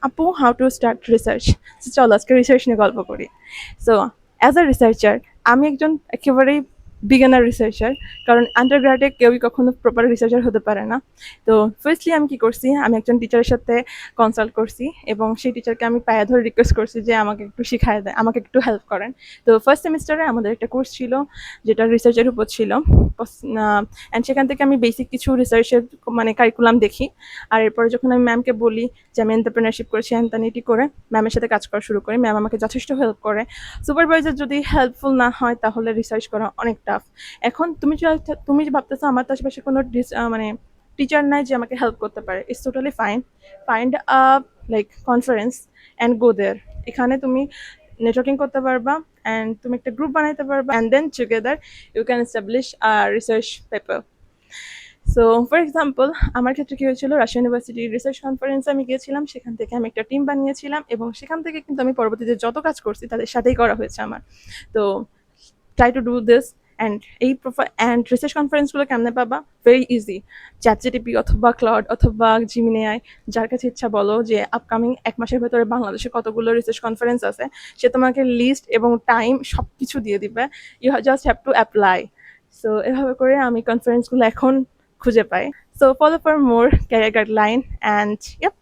আপু how to start research. চলো আজকে রিসার্চ নিয়ে গল্প করি। সো অ্যাজ আ রিসার্চার আমি একজন একেবারেই বিগিনার রিসার্চার, কারণ আন্ডারগ্রাডে কেউই কখনো প্রপার রিসার্চার হতে পারে না। তো ফার্স্টলি আমি কি করছি, আমি একজন টিচারের সাথে কনসাল্ট করছি এবং সেই টিচারকে আমি পায়ে ধরে রিকোয়েস্ট করছি যে আমাকে একটু শিখায় দেয়, আমাকে একটু হেল্প করেন। তো ফার্স্ট সেমিস্টারে আমাদের একটা কোর্স ছিল যেটা রিসার্চের উপর ছিল, অ্যান্ড সেখান থেকে আমি বেসিক কিছু রিসার্চের মানে কারিকুলাম দেখি। আর এরপরে যখন আমি ম্যামকে বলি যে আমি এন্টারপ্রেনারশিপ করেছি এনতানিটি করে, ম্যামের সাথে কাজ করা শুরু করি। ম্যাম আমাকে যথেষ্ট হেল্প করে। সুপারভাইজার যদি হেল্পফুল না হয় তাহলে রিসার্চ করা অনেক টাফ। এখন তুমি যে ভাবতেছো আমার তো আশেপাশে কোনো মানে টিচার নাই যে আমাকে হেল্প করতে পারে, it's totally fine. Find a like conference and go there. এখানে তুমি নেটওয়ার্কিং করতে পারবা অ্যান্ড তুমি একটা গ্রুপ বানাইতে পারবা and then together you can establish a research paper. So for example আমার ক্ষেত্রে কী হয়েছিল, রাজশাহী ইউনিভার্সিটির রিসার্চ কনফারেন্সে আমি গিয়েছিলাম, সেখান থেকে আমি একটা টিম বানিয়েছিলাম এবং সেখান থেকে কিন্তু আমি পরবর্তীতে যত কাজ করছি তাদের সাথেই করা হয়েছে আমার। তো try to do this. And and research কনফারেন্সগুলো কেমনে পাবা, ভেরি ইজি। চ্যাটজিটিপি অথবা ক্লড অথবা জিমিনিআই, যার কাছে ইচ্ছা বলো যে আপকামিং 1 মাসের ভেতরে বাংলাদেশে কতগুলো রিসার্চ কনফারেন্স আছে, সে তোমাকে লিস্ট এবং টাইম সব কিছু দিয়ে দিবে। You just have to apply. So এভাবে করে আমি কনফারেন্সগুলো এখন খুঁজে পাই। So follow for more career guideline and ইয়েপ,